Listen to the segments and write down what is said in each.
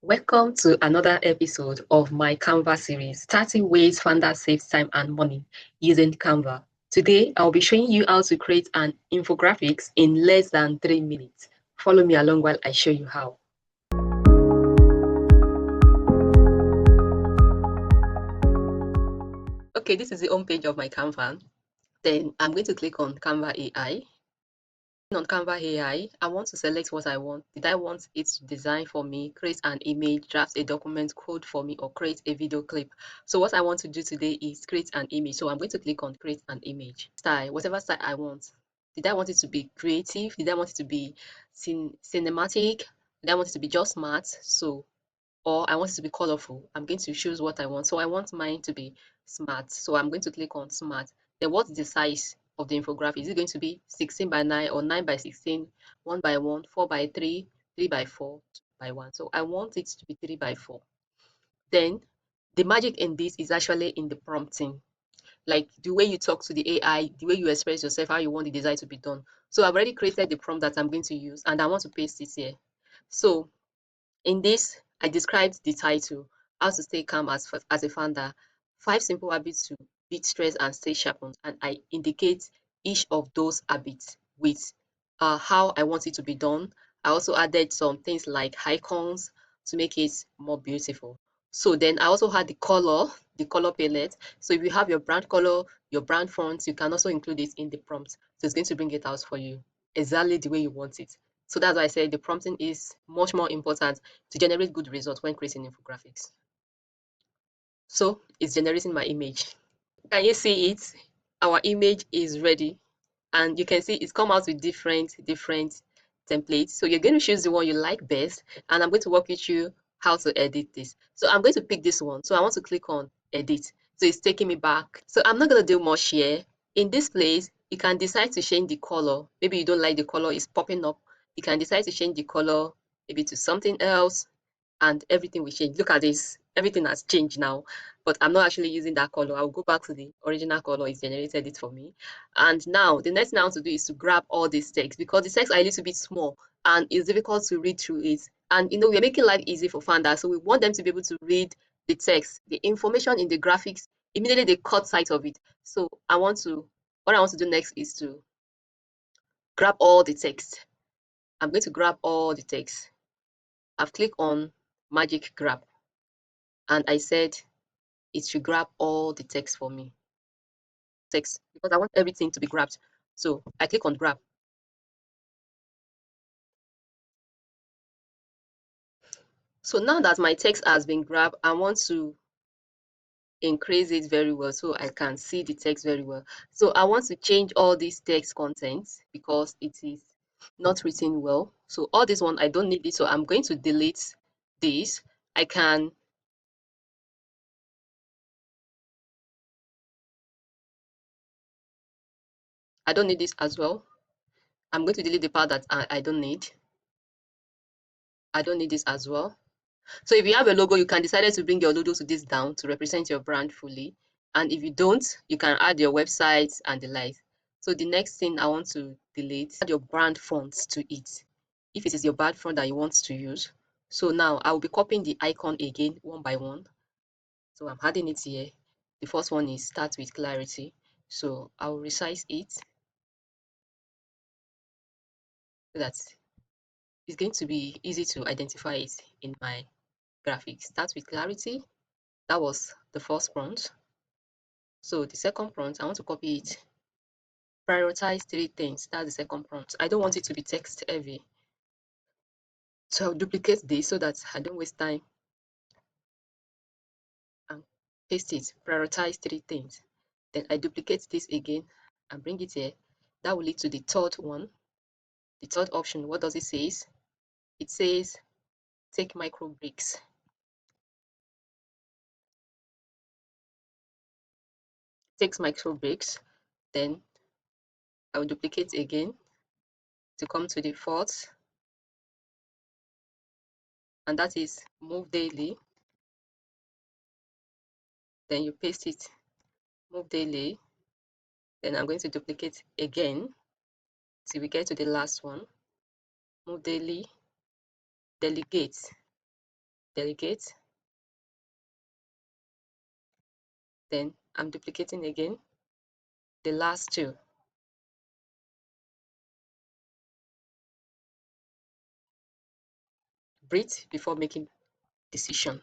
Welcome to another episode of my Canva series, 30 ways founders save time and money using Canva. Today, I'll be showing you how to create an infographics in less than 3 minutes. Follow me along while I show you how. Okay, this is the home page of my Canva. Then I'm going to click on Canva AI. On Canva AI, I want to select what I want. Did I want it to design for me, create an image, draft a document code for me, or create a video clip? So what I want to do today is create an image. So I'm going to click on create an image. Style, whatever style I want. Did I want it to be creative? Did I want it to be cinematic? Did I want it to be just smart? Or I want it to be colorful. I'm going to choose what I want. So I want mine to be smart. So I'm going to click on smart. Then what's the size of the infographic? Is it going to be 16 by 9 or 9 by 16, 1 by 1, 4 by 3, 3 by 4, 2 by 1? So I want it to be 3 by 4. Then the magic in this is actually in the prompting. Like the way you talk to the AI, the way you express yourself, how you want the design to be done. So I've already created the prompt that I'm going to use and I want to paste it here. So in this, I described the title, How to Stay Calm as a Founder, 5 Simple Habits to Beat Stress and Stay Sharpened. And I indicate each of those habits with how I want it to be done. I also added some things like icons to make it more beautiful. So then I also had the color palette. So if you have your brand color, your brand fonts, you can also include it in the prompt. So it's going to bring it out for you exactly the way you want it. So that's why I said the prompting is much more important to generate good results when creating infographics. So it's generating my image. Can you see it? Our image is ready. And you can see it's come out with different templates. So you're going to choose the one you like best. And I'm going to walk you through how to edit this. So I'm going to pick this one. So I want to click on edit. So it's taking me back. So I'm not going to do much here. In this place, you can decide to change the color. Maybe you don't like the color, it's popping up. You can decide to change the color maybe to something else and everything will change. Look at this. Everything has changed now, but I'm not actually using that color. I'll go back to the original color. It's generated it for me. And now the next thing I want to do is to grab all these text because the text are a little bit small and it's difficult to read through it. And we're making life easy for founders. So we want them to be able to read the text, the information in the graphics, immediately they cut sight of it. So what I want to do next is to grab all the text. I'm going to grab all the text. I've clicked on Magic Grab and I said it should grab all the text for me. Text because I want everything to be grabbed. So I click on grab. So now that my text has been grabbed, I want to increase it very well so I can see the text very well. So I want to change all these text contents because it is not written well. So all this one, I don't need it. So I'm going to delete this. I don't need this as well. I'm going to delete the part that I don't need. I don't need this as well. So if you have a logo, you can decide to bring your logo to this down to represent your brand fully. And if you don't, you can add your website and the like. So the next thing I want to delete, add your brand fonts to it. If it is your brand font that you want to use. So now I will be copying the icon again, one by one. So I'm adding it here. The first one is start with clarity. So I will resize it so that it's going to be easy to identify it in my graphics. Start with clarity. That was the first prompt. So the second prompt, I want to copy it. Prioritize 3 things. That's the second prompt. I don't want it to be text heavy. So I'll duplicate this so that I don't waste time and paste it. Prioritize 3 things. Then I duplicate this again and bring it here. That will lead to the third one. The third option, what does it say? It says take micro breaks. Takes micro breaks. Then I will duplicate again to come to the fourth, and that is move daily. Then you paste it, move daily. Then I'm going to duplicate again till we get to the last one. Move daily, delegate. delegate. Then I'm duplicating again. The last two. Breathe before making decision.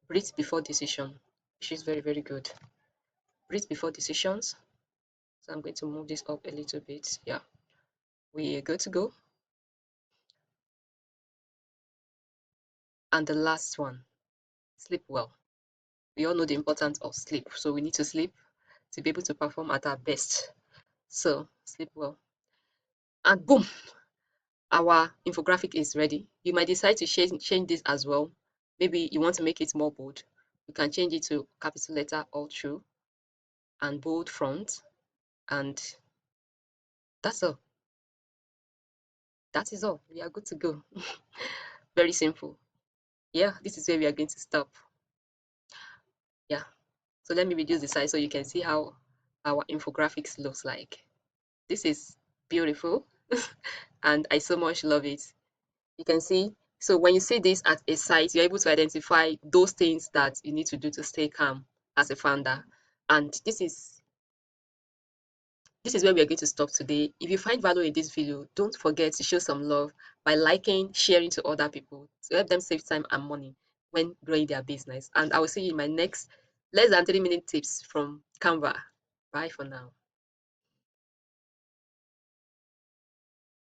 Breathe before decision, which is very, very good. Breathe before decisions. So I'm going to move this up a little bit. Yeah, we are good to go. And the last one, sleep well. We all know the importance of sleep. So we need to sleep to be able to perform at our best. So sleep well. And boom, our infographic is ready. You might decide to change this as well. Maybe you want to make it more bold. You can change it to capital letter all through and bold front. And that's all. That is all. We are good to go. Very simple. Yeah, this is where we are going to stop. Yeah. So let me reduce the size so you can see how our infographics looks like. This is beautiful and I so much love it. You can see, so when you see this at a site, you're able to identify those things that you need to do to stay calm as a founder. And this is where we are going to stop today. If you find value in this video, don't forget to show some love by liking, sharing to other people to help them save time and money when growing their business. And I will see you in my next less than 3-minute tips from Canva. Bye for now.